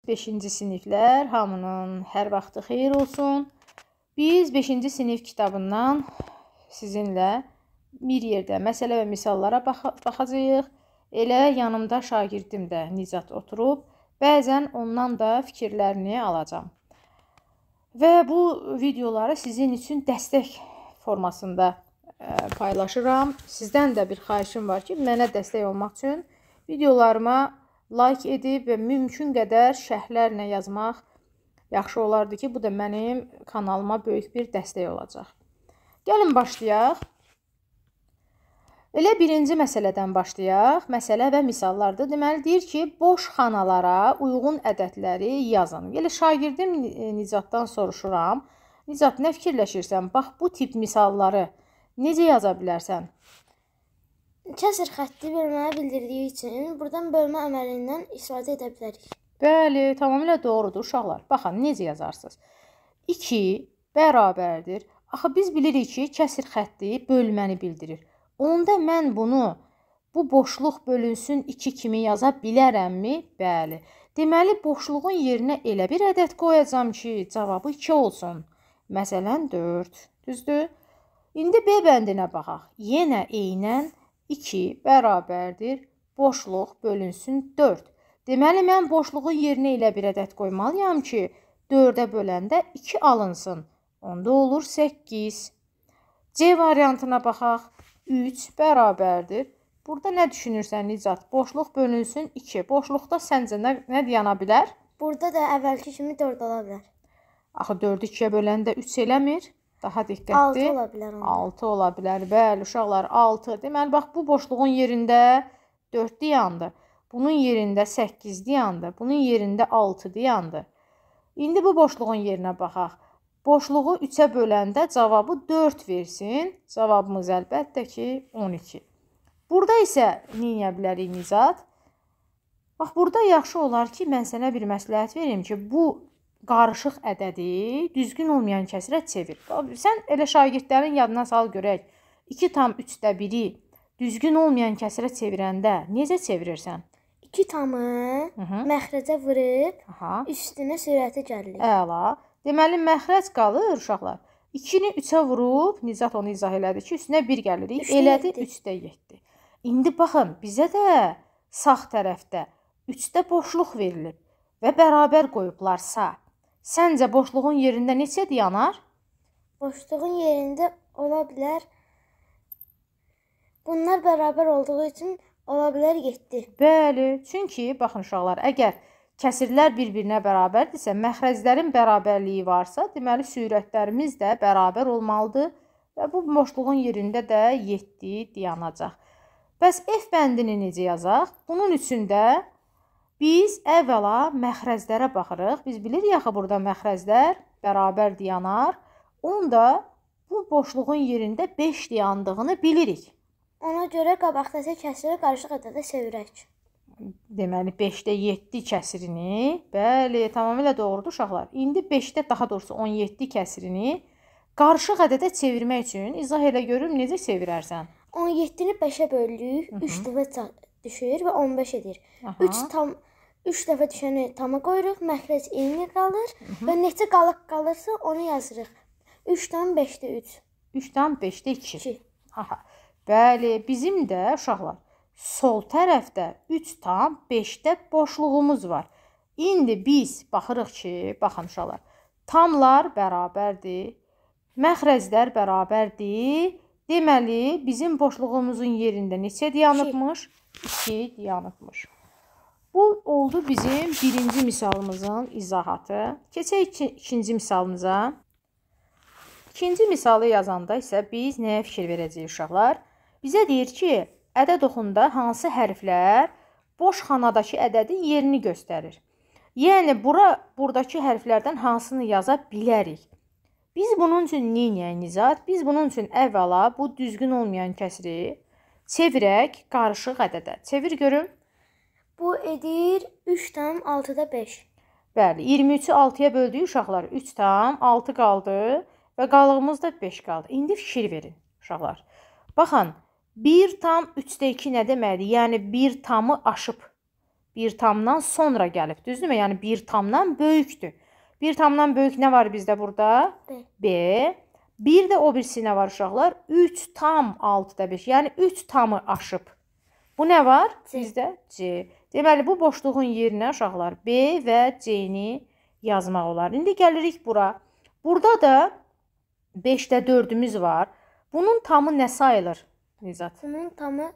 5-ci siniflər, hamının hər vaxtı xeyir olsun. Biz 5-ci sinif kitabından sizinlə bir yerdə məsələ və misallara baxacağıq. Elə yanımda şagirdim də Nizat oturub, bəzən ondan da fikirlərini alacağım. Və bu videoları sizin üçün dəstək formasında paylaşıram. Sizdən də bir xahişim var ki, mənə dəstək olmaq üçün videolarıma like edib və mümkün qədər şərhlərlə yazmaq yaxşı olardı ki, bu da mənim kanalıma böyük bir dəstək olacaq. Gəlin başlayaq. Elə birinci məsələdən başlayaq. Məsələ və misallardır. Deməli, deyir ki, boş xanalara uyğun ədədləri yazın. Elə şagirdim Nizatdan soruşuram. Nizat, nə fikirləşirsən? Bax, bu tip misalları necə yaza bilərsən? Kəsr xətti bölməni bildirdiyi üçün buradan bölmə əməlindən istifadə edə bilərik. Bəli, tamamilə doğrudur uşaqlar. Baxın, necə yazarsınız? 2 bərabərdir. Axı, biz bilirik ki, kəsr xətti bölməni bildirir. Onda mən bunu, bu boşluq bölünsün 2 kimi yaza bilərəmmi? Bəli. Deməli, boşluğun yerinə elə bir ədəd qoyacam ki, cavabı 2 olsun. Məsələn, 4. Düzdür? İndi B bəndinə baxaq. Yenə eynən 2 bərabərdir. Boşluq bölünsün 4. Deməli, mən boşluğun yerinə elə bir ədəd qoymalıyam ki, 4-ə böləndə 2 alınsın. Onda olur 8. C variantına baxaq. 3 bərabərdir. Burada nə düşünürsən Nizat? Boşluq bölünsün 2. Boşluqda səncə nə yana bilər? Burada da əvvəlki kimi 4 ola bilər. Axı 4-ü 2-yə böləndə 3 eləmir. Daha diqqətli. 6 ola bilər. 6 ola bilər. Bəli, uşaqlar 6. Deməli, bax, bu boşluğun yerində 4 dayandı. Bunun yerində 8 dayandı. Bunun yerində 6 dayandı. İndi bu boşluğun yerinə baxaq. Boşluğu 3-ə böləndə cavabı 4 versin. Cavabımız əlbəttə ki, 12. Burada isə nə edə bilərik Nizat? Bax, burada yaxşı olar ki, mən sənə bir məsləhət verim ki, bu qarışıq ədədi düzgün olmayan kəsrə çevir. Sən elə şagirdlərin yadına sal görək. 2/3-1-i düzgün olmayan kəsrə çevirəndə necə çevirirsən? 2 tamı məxrəcə vurub üstünə sürəti gəlirik. Əla. Deməli, məxrəc qalır uşaqlar. 2-ni 3-ə vurub, Nizat onu izah elədi ki, üstünə 1 gəlirik. Elədi 3/7. İndi baxın, bizə də sağ tərəfdə 3-də boşluq verilib və bərabər qoyublarsa, səncə boşluğun yerində neçə dayanar? Boşluğun yerində ola bilər. Bunlar bərabər olduğu üçün ola bilər 7. Bəli, çünki baxın uşaqlar, əgər kəsirlər bir-birinə bərabərdirsə, məxrəclərin bərabərliyi varsa, deməli sürətlərimiz də bərabər olmalıdır və bu boşluğun yerində də 7 dayanacaq. Bəs F bəndini necə yazaq? Bunun üçün də biz əvvəla məxrəclərə baxırıq. Biz bilirik axı burada məxrəclər bərabər dayanar. Onda bu boşluğun yerində 5 dayandığını bilirik. Ona görə qabaqdakı kəsiri qarışıq ədədə çevirək. Deməli 5-də 7 kəsirini, bəli, tamamilə doğrudur uşaqlar. İndi 5-də, daha doğrusu 17 kəsirini qarışıq ədədə çevirmək üçün izah elə görüm necə çevirərsən. 17-ni 5-ə bölürük, 3 dəfə düşür və 15 edir. 3 dəfə düşəni tama qoyuruq, məxrəc eyni qalır və neçə qalıq qalırsa onu yazırıq. 3/5-də 3. 3/5-də 2. Aha. Bəli, bizim də uşaqlar sol tərəfdə 3/5-də boşluğumuz var. İndi biz baxırıq ki, baxın uşaqlar, tamlar bərabərdir, məxrəclər bərabərdir. Deməli, bizim boşluğumuzun yerində neçə dayanıbmış? 2 dayanıbmış. Bu oldu bizim birinci misalımızın izahatı. Keçək ikinci misalımıza. İkinci misalı yazanda isə biz nəyə fikir verəcəyik uşaqlar? Bizə deyir ki, ədəd oxunda hansı hərflər boş xanadakı ədədin yerini göstərir? Yəni, buradakı hərflərdən hansını yaza bilərik? Biz bunun üçün nə edək Nizat? Biz bunun üçün əvvəla bu düzgün olmayan kəsiri çevirək qarışıq ədədə. Çevir görüm. Bu edir 3/6-5. Bəli, 23-ü 6-ya böldük uşaqlar. 3/6 qaldı və qalığımız da 5 qaldı. İndi fikir verin uşaqlar. Baxın. 1/3-də 2 nə deməkdir? Yəni 1 tamı aşıb. 1 tamdan sonra gəlib, düzdürmü? Yəni 1 tamdan böyükdür. 1 tamdan böyük nə var bizdə burada? B. Bir də o birisi nə var uşaqlar? 3 tam 6-da 5. Yəni 3 tamı aşıb. Bu nə var? Bizdə C. Deməli, bu boşluğun yerinə uşaqlar B və C-ni yazmaq olar. İndi gəlirik bura. Burada da 5-də 4-ümüz var. Bunun tamı nə sayılır, Nizat? Bunun tamı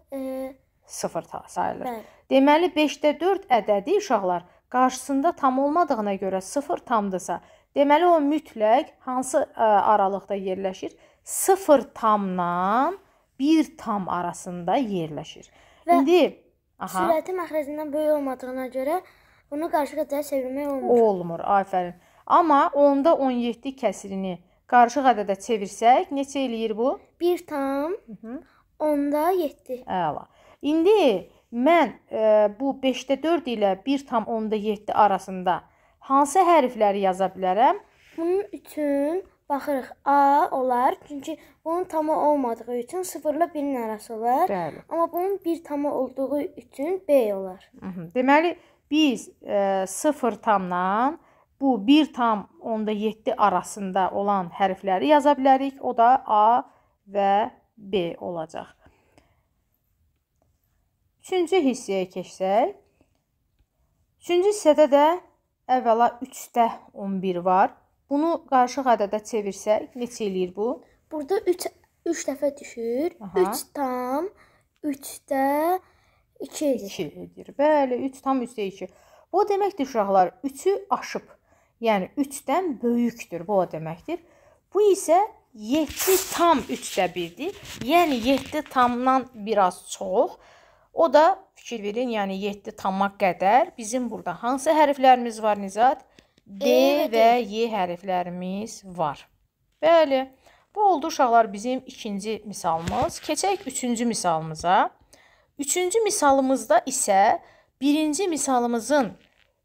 0 sayılır. Bəli. Deməli, 5-də 4 ədədi uşaqlar qarşısında tam olmadığına görə 0 tamdırsa, deməli, o mütləq hansı aralıqda yerləşir? 0 tamla 1 tam arasında yerləşir. Və İndi sürəti məxrəcindən böyük olmadığına görə bunu qarşı ədədə çevirmək olmur. Olmur, afərin. Amma 10-da 17 kəsirini qarışıq ədədə çevirsək, neçə eləyir bu? 1 tam 10-da 7. Əla. İndi mən bu 5-də 4 ilə 1 tam 10-da 7 arasında hansı hərfləri yaza bilərəm? Bunun üçün baxırıq A olar. Çünki bunun tamı olmadığı üçün 0 ilə 1-in arası olar. Bəli. Amma bunun 1 tamı olduğu üçün B olar. Deməli, biz 0 tamla bu 1 tam 10-da 7 arasında olan hərfləri yaza bilərik. O da A və B olacaq. Üçüncü hissəyə keçsək. Üçüncü hissədə də əvvəla 3-də 11 var. Bunu qarışıq ədədə çevirsək, neçə eləyir bu? Burada 3 dəfə düşür. 3 tam 3-də 2 edir. 2 edir. Bəli, 3 tam 3-də 2. Bu deməkdir uşaqlar, 3-ü aşıb. Yəni 3-dən böyükdür. Bu o deməkdir. Bu isə 7 tam 3-də 1-dir. Yəni 7 tamdan biraz çox. O da fikir verin, yəni 7 tama qədər bizim burada hansı hərflərimiz var, Nizat? D və Y hərflərimiz var. Bəli, bu oldu uşaqlar bizim ikinci misalımız. Keçək üçüncü misalımıza. Üçüncü misalımızda isə birinci misalımızın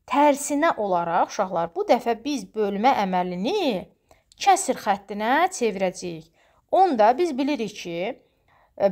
tərsinə olaraq uşaqlar bu dəfə biz bölmə əməlini kəsr xəttinə çevirəcəyik. Onda biz bilirik ki,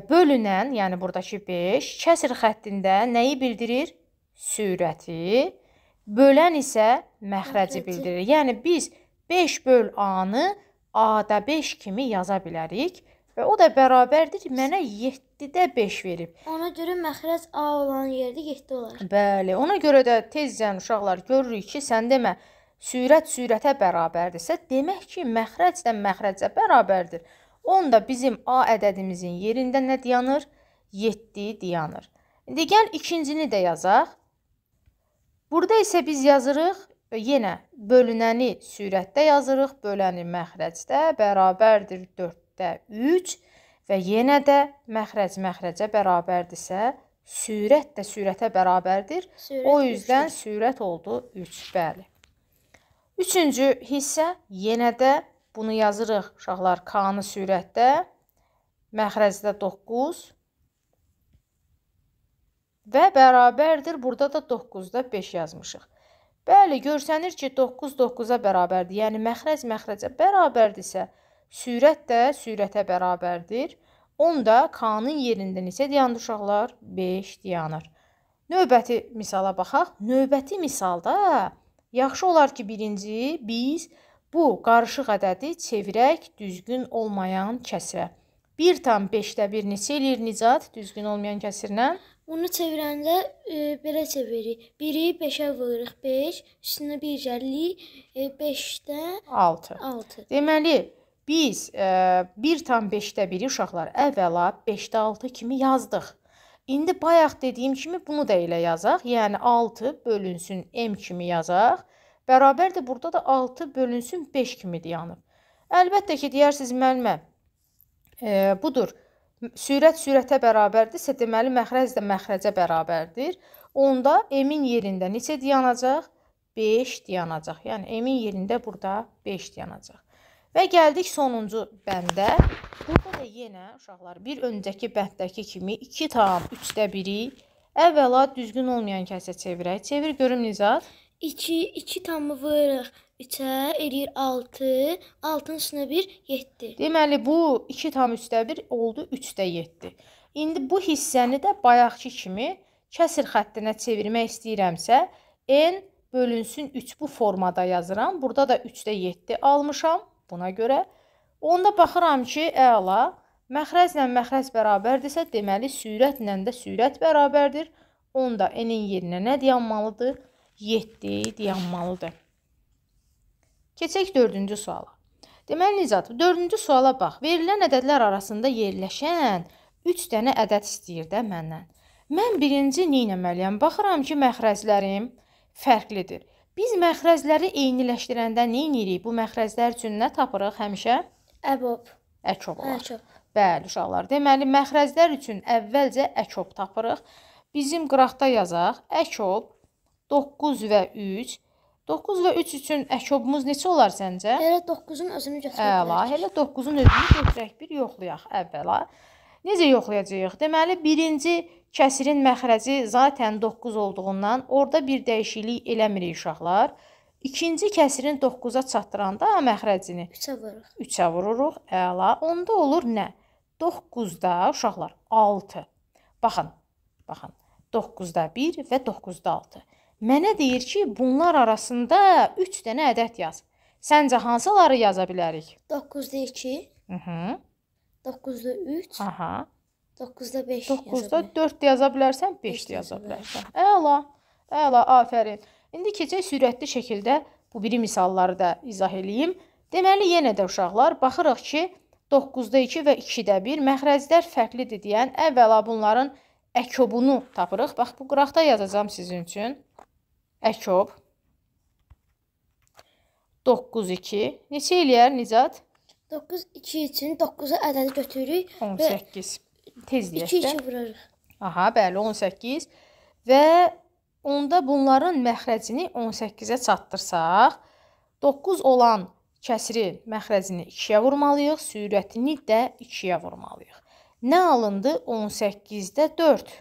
bölünən, yəni buradakı 5, kəsr xəttində nəyi bildirir? Sürəti. Bölən isə məxrəci bildirir. Yəni biz 5 böl A-nı A-da 5 kimi yaza bilərik. Və o da bərabərdir mənə 7-də 5 verib. Ona görə məxrəc A olan yerdə 7 olar. Bəli, ona görə də tezcən uşaqlar görürük ki, sən demə sürət sürətə bərabərdirsə, demək ki, məxrəc də məxrəcə bərabərdir. Onda bizim A ədədimizin yerində nə dayanır? 7 dayanır. İndi gəl ikincini də yazaq. Burada isə biz yazırıq, yenə bölünəni sürətdə yazırıq, böləni məxrəcdə bərabərdir 4-də 3 və yenə də məxrəc məxrəcə bərabərdirsə, sürət də sürətə bərabərdir. O yüzdən sürət oldu 3, bəli. Üçüncü hissə, yenə də bunu yazırıq, uşaqlar, K-nı sürətdə, məxrəcdə 9 və bərabərdir, burada da 9-da 5 yazmışıq. Bəli, görsənir ki, 9 9-a bərabərdir, yəni məxrəc məxrəcə bərabərdirsə, sürət də sürətə bərabərdir. Onda K-nın yerində neçə dayanır uşaqlar? 5 dayanır. Növbəti misala baxaq. Növbəti misalda yaxşı olar ki, birinci biz bu qarışıq ədədi çevirək düzgün olmayan kəsrə. 1 tam 5-də 1 neçə eləyir Nicat düzgün olmayan kəsrlə? Bunu çevirəndə belə çeviririk. 1-i 5-ə vururuq 5, üstünə 1 gəlirik 5-də 6. Deməli, biz 1 tam 5-də 1-i uşaqlar əvvəla 5-də 6 kimi yazdıq. İndi bayaq dediyim kimi bunu da elə yazaq. Yəni 6 bölünsün M kimi yazaq. Bərabərdir, burada da 6 bölünsün 5 kimi dayanıb. Əlbəttə ki, deyərsiniz müəllimə, budur. Sürət sürətə bərabərdirsə, deməli məxrəc də məxrəcə bərabərdir. Onda M-in yerində neçə dayanacaq? 5 dayanacaq. Yəni M-in yerində burada 5 dayanacaq. Və gəldik sonuncu bəndə. Burada da yenə uşaqlar bir öncəki bənddəki kimi 2 tam 3-də 1-i əvvəla düzgün olmayan kəsə çevirək. Çevir görüm Nizat. 2 tamı vururuq 3-ə, eləyir 6, 6-nın üstünə 1, 7. Deməli, bu 2 tam 3-də 1 oldu 3-də 7. İndi bu hissəni də bayaqki kimi kəsir xəttinə çevirmək istəyirəmsə, n bölünsün 3 bu formada yazıram. Burada da 3-də 7 almışam buna görə. Onda baxıram ki, əla, məxrəclə məxrəc bərabərdirsə, deməli sürətlə də sürət bərabərdir. Onda n-in yerinə nə dayanmalıdır? 7 dayanmalıdır. Keçək 4-cü suala. Deməli, Nicat, 4-cü suala bax. Verilən ədədlər arasında yerləşən 3 dənə ədəd istəyir də məndən. Mən birinci nə etməliyəm? Baxıram ki, məxrəclərim fərqlidir. Biz məxrəcləri eyniləşdirəndə nə edirik? Bu məxrəclər üçün nə tapırıq həmişə? Əbob. Əkob olar. Bəli, uşaqlar. Deməli, məxrəclər üçün əvvəlcə əkob tapırıq. Bizim qıraqda yazaq. Əkob 9 və 3. 9 və 3 üçün əkobumuz neçə olar səncə? Elə 9-un özünü götürək. Əla, elə 9-un özünü götürək bir yoxlayaq əvvəla. Necə yoxlayacağıq? Deməli, birinci kəsirin məxrəci zaten 9 olduğundan orada bir dəyişiklik eləmirik uşaqlar. İkinci kəsirin 9-a çatdıranda məxrəcini 3-ə vururuq. 3-ə vururuq. Əla. Onda olur nə? 9-da uşaqlar 6. Baxın. 9-da 1 və 9-da 6. Mənə deyir ki, bunlar arasında 3 dənə ədəd yaz. Səncə hansıları yaza bilərik? 9-da 2. 9-da 3. 9-da 5 yaza bilərik. 9-da 4 də yaza bilərsən, 5 də yaza bilərsən. Əla, afərin. İndi keçək sürətli şəkildə bu biri misalları da izah eləyim. Deməli, yenə də uşaqlar, baxırıq ki, 9-da 2 və 2-də 1 məxrəclər fərqlidir deyən əvvəla bunların əkobunu tapırıq. Bax, bu qıraqda yazacağım sizin üçün. Əkob 9, 2. Neçə eləyər, Nicat? 9, 2 üçün 9-a ədədi götürürük. 18. Tez deyək də. 2 vururuq. Aha, bəli, 18. Və onda bunların məxrəcini 18-ə çatdırsaq, 9 olan kəsirin məxrəcini 2-yə vurmalıyıq, sürətini də 2-yə vurmalıyıq. Nə alındı? 18-də 4.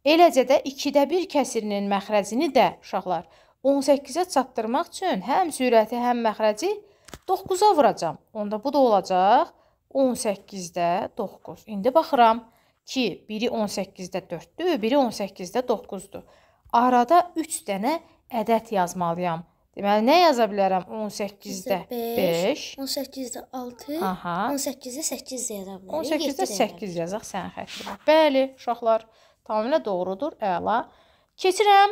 Eləcə də 2-də 1 kəsirinin məxrəcini də uşaqlar 18-ə çatdırmaq üçün həm sürəti, həm məxrəci 9-a vuracam. Onda bu da olacaq 18-də 9. İndi baxıram ki, biri 18-də 4-dür, biri 18-də 9-dur. Arada 3 dənə ədəd yazmalıyam. Deməli, nə yaza bilərəm? 18-də 5. 18-də 6. 18-də 8 yaza bilərik. 18-də 8 yazaq sən xətli. Bəli, uşaqlar. Tamamilə doğrudur, əla. Keçirəm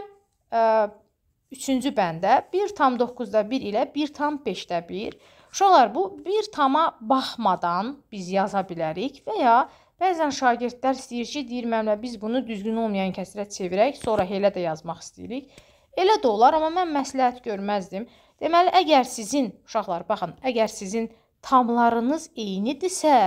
3-cü bəndə 1,9-da 1 ilə 1,5-də 1. Uşaqlar, bu 1 tama baxmadan biz yaza bilərik və ya bəzən şagirdlər istəyir ki, deyir mənimlə biz bunu düzgün olmayan kəsirə çevirək, sonra elə də yazmaq istəyirik. Elə də olar, amma mən məsləhət görməzdim. Deməli, əgər sizin, uşaqlar, baxın, əgər sizin tamlarınız eynidirsə,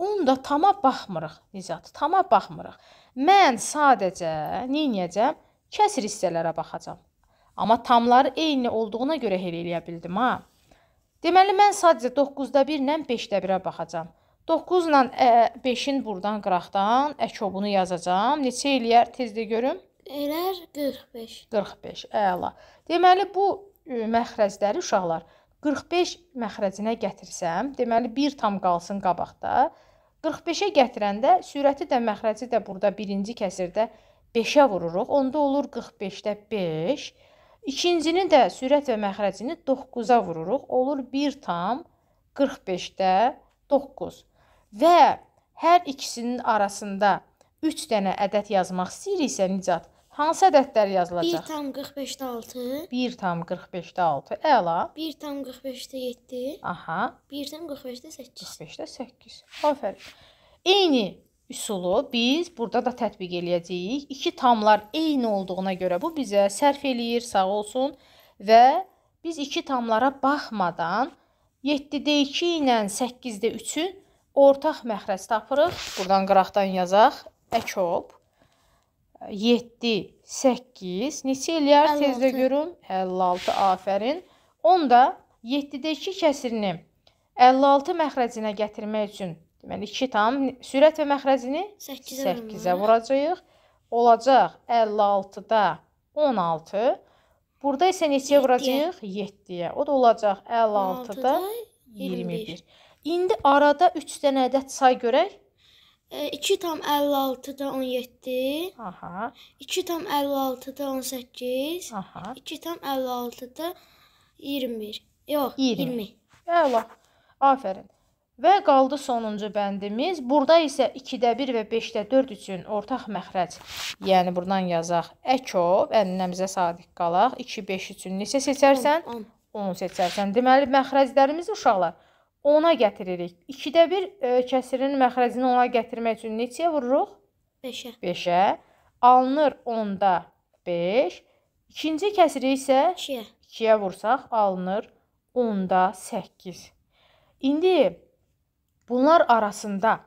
onda tama baxmırıq, Nicat, tama baxmırıq. Mən sadəcə nə edəcəm? Kəsir hissələrə baxacam. Amma tamları eyni olduğuna görə elə eləyə bildim, ha. Deməli, mən sadəcə 9-da 1 ilə 5-də 1-ə baxacam. 9 ilə 5-in buradan qıraqdan əkobunu yazacam. Neçə eləyər? Tezdə görüm. Elər 45. 45, əla. Deməli, bu məxrəcləri uşaqlar 45 məxrəcinə gətirsəm, deməli, 1 tam qalsın qabaqda. 45-ə gətirəndə sürəti də, məxrəci də burada birinci kəsirdə 5-ə vururuq. Onda olur 45-də 5. İkincini də sürət və məxrəcini 9-a vururuq. Olur 1 tam 45-də 9. Və hər ikisinin arasında 3 dənə ədəd yazmaq istəyiriksə, Nicat, hansı ədədlər yazılacaq? 1 tam 45-də 6. 1 tam 45-də 6. Əla. 1 tam 45-də 7. Aha. 1 tam 45-də 8. 45-də 8. Afərin. Eyni üsulu biz burada da tətbiq eləyəcəyik. 2 tamlar eyni olduğuna görə bu bizə sərf eləyir, sağ olsun. Və biz 2 tamlara baxmadan 7-də 2 ilə 8-də 3-ün ortaq məxrəc tapırıq. Buradan qıraqdan yazaq. Əkob. 7, 8. Neçə eləyər? Tezdə görüm. 56, afərin. Onda 7-də 2 kəsirini 56 məxrəcinə gətirmək üçün, deməli 2 tam sürət və məxrəcini 8-ə vuracağıq. Olacaq 56-da 16. Burada isə neçəyə vuracağıq? 7-yə. O da olacaq 56-da 21. İndi arada 3 dənə ədəd say görək. 2 tam 56-da 17. Aha. 2 tam 56-da 18. Aha. 2 tam 56-da 21. Yox, 20. 20. Əla. Afərin. Və qaldı sonuncu bəndimiz. Burada isə 2-də 1 və 5-də 4 üçün ortaq məxrəc. Yəni buradan yazaq. Əkov, ənənəmizə sadiq qalaq. 2, 5 üçün neçə seçərsən? 10 seçərsən. Deməli, məxrəclərimizi uşaqlar 10-a gətiririk. 2-də 1 kəsirin məxrəcini 10-a gətirmək üçün neçəyə vururuq? 5-ə. 5-ə. Alınır 10-da 5. İkinci kəsiri isə 2-yə. 2-yə vursaq alınır 10-da 8. İndi bunlar arasında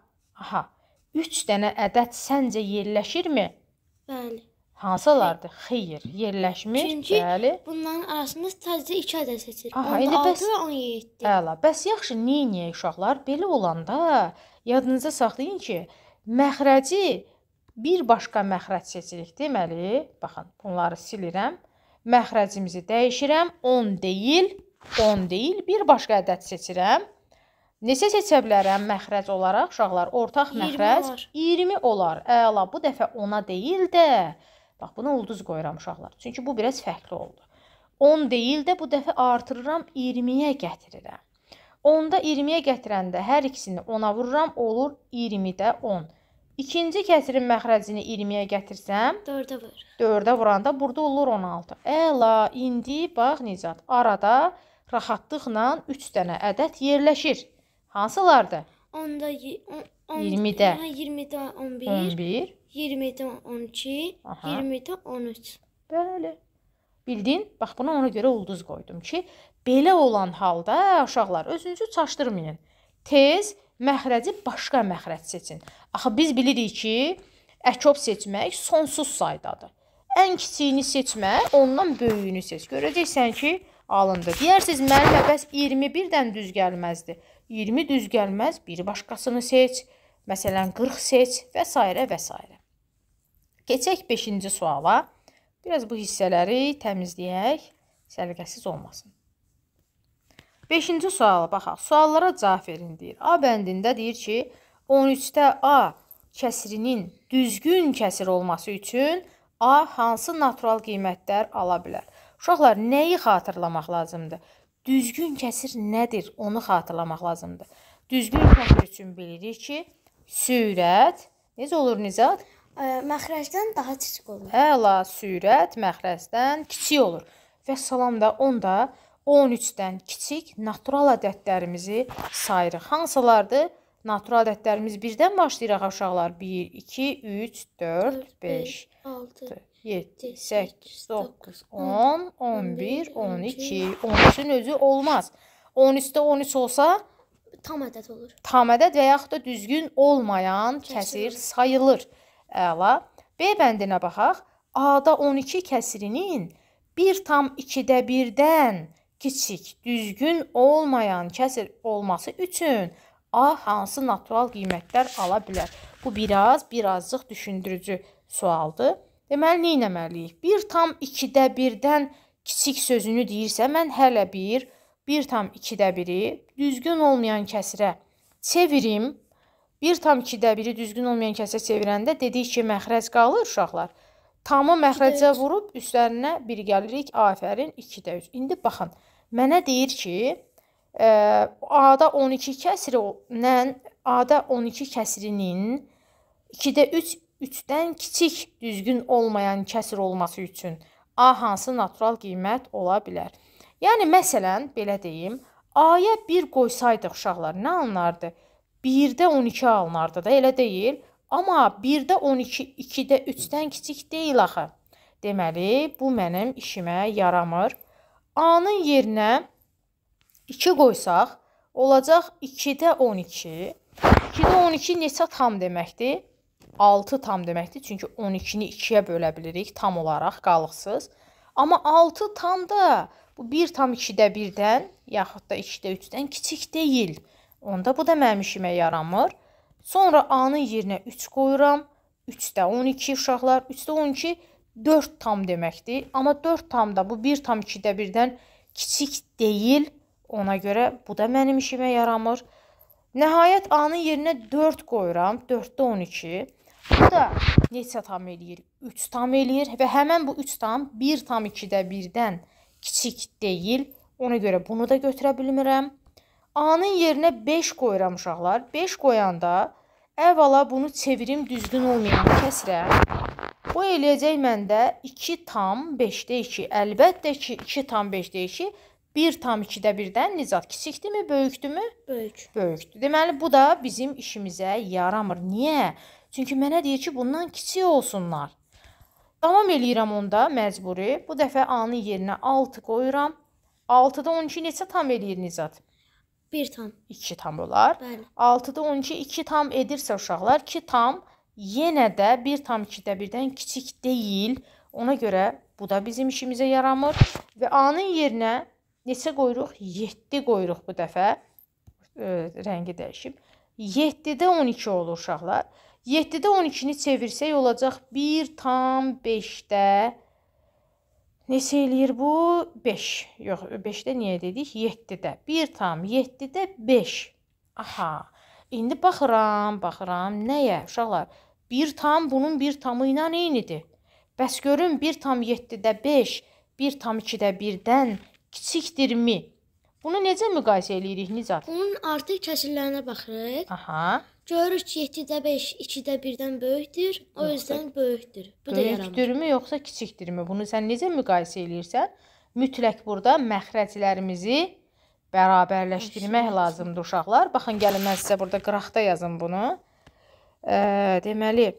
3 dənə ədəd səncə yerləşirmi? Bəli. Hansılardır? Xeyr, yerləşmir. Çünki bəli. Bunların arasında sadəcə 2 ədəd seçir. İndi 16 və 17. Əla. Bəs yaxşı, neyniyək uşaqlar? Belə olanda yadınızda saxlayın ki, məxrəci bir başqa məxrəc seçirik. Deməli, baxın, bunları silirəm. Məxrəcimizi dəyişirəm. 10 deyil, bir başqa ədəd seçirəm. Neçə seçə bilərəm məxrəc olaraq uşaqlar? Ortaq məxrəc 20 olar. Əla, bu dəfə 10-a deyil də, bax, buna ulduz qoyuram uşaqlar. Çünki bu biraz fərqli oldu. 10 deyil də, bu dəfə artırıram, 20-yə gətirirəm. 10-da 20-yə gətirəndə hər ikisini 10-a vururam, olur 20-də 10. İkinci kəsirin məxrəcini 20-yə gətirsəm, 4-ə vur. 4-ə vuranda burada olur 16. Əla, indi bax Nicat, arada rahatlıqla 3 dənə ədəd yerləşir. Hansılardır? 10-da 20-də 20-də 11, 11, 20-də 12, 20-də 13. Bəli. Bildin? Bax, buna ona görə ulduz qoydum ki, belə olan halda uşaqlar özünüzü çaşdırmayın. Tez məxrəci başqa məxrəc seçin. Axı biz bilirik ki, əkov seçmək sonsuz saydadır. Ən kiçiyini seçmək, ondan böyüyünü seç. Görəcəksən ki, alındı. Deyirsiniz, müəllimə, bəs 21-dən düz gəlməzdi. 20 düz gəlməz, bir başqasını seç. Məsələn, 40 seç və s. və s. Keçək 5-ci suala. Biraz bu hissələri təmizləyək, səliqəsiz olmasın. 5-ci suala baxaq. Suallara cavab verin deyir. A bəndində deyir ki, 13-də A kəsirinin düzgün kəsir olması üçün A hansı natural qiymətlər ala bilər? Uşaqlar, nəyi xatırlamaq lazımdır? Düzgün kəsir nədir? Onu xatırlamaq lazımdır. Düzgün kəsir üçün bilirik ki, sürət, necə olur Nizat? Məxrəcdən daha kiçik olur. Əla, sürət məxrəcdən kiçik olur. Və salam da onda 13-dən kiçik natural ədədlərimizi sayırıq. Hansılardır? Natural ədədlərimiz 1-dən başlayırıq uşaqlar. 1, 2, 3, 4, 5, 6, 7, 8, 9, 10, 11, 12, 13-ün özü olmaz. 13-də 13 olsa tam ədəd olur. Tam ədəd və yaxud da düzgün olmayan kəsir sayılır. Əla. B bəndinə baxaq. A-da 12 kəsirinin 1/2-də 1-dən kiçik, düzgün olmayan kəsir olması üçün A hansı natural qiymətlər ala bilər? Bu birazcıq düşündürücü sualdır. Deməli, nə etməliyik? 1/2-də 1-dən kiçik sözünü deyirsə, mən hələ 1/2-də 1-i düzgün olmayan kəsirə çevirim. 1/2-də 1-i düzgün olmayan kəsirə çevirəndə dedik ki, məxrəc qalır uşaqlar. Tamı məxrəcə vurub üstlərinə 1 gəlirik. Afərin, 2-də 3. İndi baxın, mənə deyir ki, A-da 12 kəsirinin 2-də 3-dən kiçik, düzgün olmayan kəsir olması üçün A hansı natural qiymət ola bilər? Yəni, məsələn, belə deyim, A-ya 1 qoysaydıq uşaqlar, nə alınardı? 1-də 12 alınardı da, elə deyil. Amma 1-də 12, 2-də 3-dən kiçik deyil axı. Deməli, bu mənim işimə yaramır. A-nın yerinə 2 qoysaq, olacaq 2-də 12. 2-də 12 neçə tam deməkdir? 6 tam deməkdir. Çünki 12-ni 2-yə bölə bilirik tam olaraq, qalıqsız. Amma 6 tam da bu 1/2-də 1-dən, yaxud da 2-də 3-dən kiçik deyil. Onda bu da mənim işimə yaramır. Sonra A-nın yerinə 3 qoyuram. 3-də 12 uşaqlar. 3-də 12 4 tam deməkdir. Amma 4 tam da bu 1/2-də 1-dən kiçik deyil. Ona görə bu da mənim işimə yaramır. Nəhayət A-nın yerinə 4 qoyuram. 4-də 12. Bu da neçə tam eləyir? 3 tam eləyir və həmən bu 3 tam 1 tam 2-də 1-dən kiçik deyil. Ona görə bunu da götürə bilmirəm. A-nın yerinə 5 qoyuram uşaqlar. 5 qoyanda əvvəla bunu çevirim düzgün olmayan kəsrə. Bu eləyəcək məndə 2 tam 5-də 2. Əlbəttə ki, 2 tam 5-də 2. 1 tam 2-də 1-dən Nizat kiçikdirmi, böyükdürmü? Böyük. Böyükdür. Deməli, bu da bizim işimizə yaramır. Niyə? Çünki mənə deyir ki, bundan kiçik olsunlar. Davam eləyirəm onda məcburi. Bu dəfə A-nın yerinə 6 qoyuram. 6-da 12 neçə tam eləyir Nizat? 1 tam. 2 tam olar. Bəli. 6-da 12 2 tam edirsə uşaqlar, 2 tam yenə də 1 tam 2-də 1-dən kiçik deyil. Ona görə bu da bizim işimizə yaramır. Və A-nın yerinə neçə qoyuruq? 7 qoyuruq bu dəfə. Rəngi dəyişib. 7-də 12 olur uşaqlar. 7-də 12-ni çevirsək olacaq 1 tam 5-də. Neçə eləyir bu? 5. Yox, 5-də niyə dedik? 7-də. 1 tam 7-də 5. Aha. İndi baxıram. Nəyə uşaqlar? 1 tam bunun 1 tamı ilə eynidir. Bəs görün 1 tam 7-də 5, 1 tam 2-də 1-dən kiçikdirmi? Bunu necə müqayisə eləyirik Nizat? Bunun artıq kəsirlərinə baxırıq. Aha. Görürük ki, 7-də 5, 2-də 1-dən böyükdür. O yüzden böyükdür. Bu da yaramır. Böyükdürmü yoxsa kiçikdirmi? Bunu sən necə müqayisə eləyirsən? Mütləq burada məxrəclərimizi bərabərləşdirmək lazımdır uşaqlar. Baxın, gəlin mən sizə burada qıraqda yazım bunu. Deməli,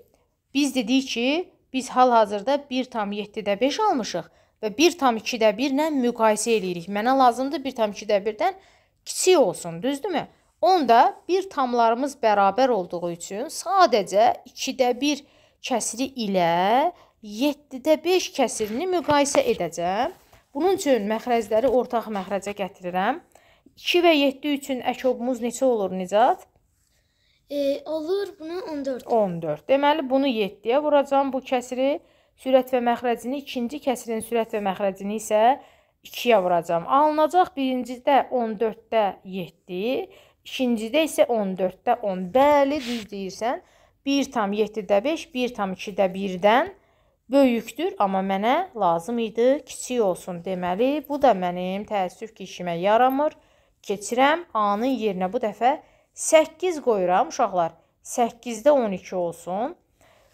biz dedik ki, biz hal-hazırda 1 tam 7-də 5 almışıq və 1 tam 2-də 1 ilə müqayisə eləyirik. Mənə lazımdır 1 tam 2-də 1-dən kiçik olsun, düzdürmü? Onda 1 tamlarımız bərabər olduğu üçün sadəcə 2-də 1 kəsiri ilə 7-də 5 kəsirini müqayisə edəcəm. Bunun üçün məxrəcləri ortaq məxrəcə gətirirəm. 2 və 7 üçün əkobumuz neçə olur Nicat? Olur, bunu 14. 14. Deməli, bunu 7-yə vuracam bu kəsiri. Sürət və məxrəcini, ikinci kəsirin sürət və məxrəcini isə 2-yə vuracam. Alınacaq birincidə 14-də 7, ikincidə isə 14-də 10. Bəli, düz deyirsən. 1 tam 7-də 5, 1 tam 2-də 1-dən böyükdür. Amma mənə lazım idi kiçik olsun. Deməli, bu da mənim təəssüf ki, işimə yaramır. Keçirəm. A-nın yerinə bu dəfə 8 qoyuram uşaqlar. 8-də 12 olsun.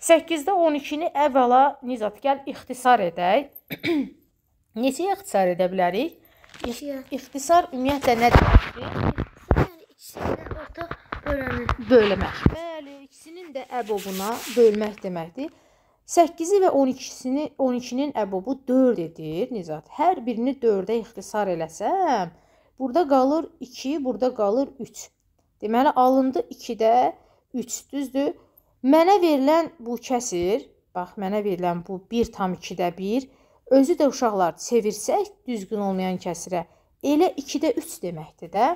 8-də 12-ni əvvəla Nizat gəl ixtisar edək. Neçəyə ixtisar edə bilərik? İxtisar ümumiyyətlə nə deməkdir? Yəni ikisini ortaq bölmək. Bəli, ikisinin də əbobuna bölmək deməkdir. 8-i və 12-nin əbobu 4 edir Nizat. Hər birini 4-ə ixtisar eləsəm, burada qalır 2, burada qalır 3. Deməli, alındı 2-də 3, düzdür? Mənə verilən bu kəsir, bax, mənə verilən bu 1 tam 2-də 1, özü də uşaqlar çevirsək düzgün olmayan kəsirə, elə 2-də 3 deməkdir də.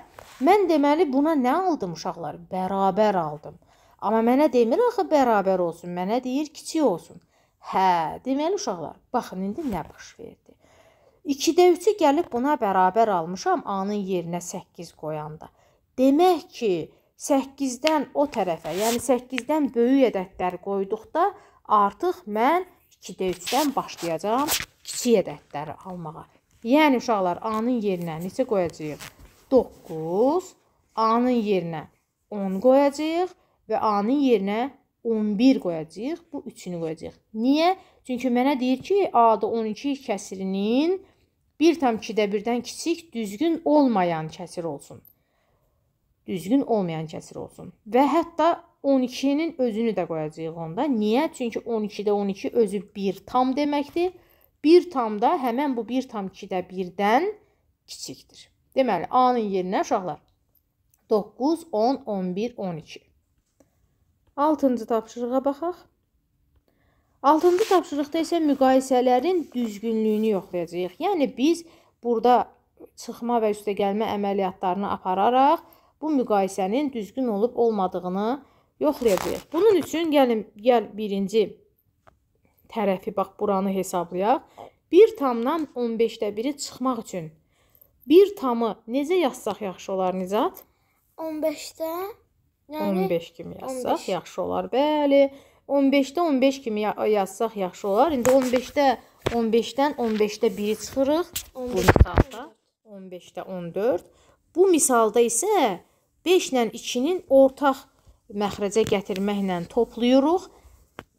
Mən deməli buna nə aldım uşaqlar? Bərabər aldım. Amma mənə demir axı bərabər olsun, mənə deyir kiçik olsun. Hə, deməli uşaqlar, baxın, indi nə baş verdi? 2-də 3-ü gəlib buna bərabər almışam, A-nın yerinə 8 qoyanda. Demək ki, 8-dən o tərəfə, yəni 8-dən böyük ədədlər qoyduqda artıq mən 2-də 3-dən başlayacağam kiçik ədədləri almağa. Yəni uşaqlar, A-nın yerinə neçə qoyacağıq? 9, A-nın yerinə 10 qoyacağıq və A-nın yerinə 11 qoyacağıq. Bu üçünü qoyacağıq. Niyə? Çünki mənə deyir ki, A-da 12 kəsirinin 1 tam 2-də 1-dən kiçik düzgün olmayan kəsir olsun. Düzgün olmayan kəsir olsun. Və hətta 12-nin özünü də qoyacağıq onda. Niyə? Çünki 12-də 12 özü 1 tam deməkdir. 1 tam da həmən bu 1 tam 2-də 1-dən kiçikdir. Deməli, A-nın yerinə uşaqlar 9, 10, 11, 12. 6-cı tapşırığa baxaq. 6-cı tapşırıqda isə müqayisələrin düzgünlüyünü yoxlayacağıq. Yəni, biz burada çıxma və üstəgəlmə əməliyyatlarını apararaq bu müqayisənin düzgün olub olmadığını yoxlayacağıq. Bunun üçün gəl birinci tərəfi, bax, buranı hesablayaq. 1 tamdan 15-də 1-i çıxmaq üçün 1 tamı necə yazsaq yaxşı olar Nizat? 15-də 15 kimi yazsaq yaxşı olar. Bəli, 15-də 15 kimi yazsaq yaxşı olar. İndi 15-dən 15-də 1-i çıxırıq. Bu misalda 15-də 14. Bu misalda isə 5 ilə 2-nin ortaq məxrəcə gətirməklə toplayırıq.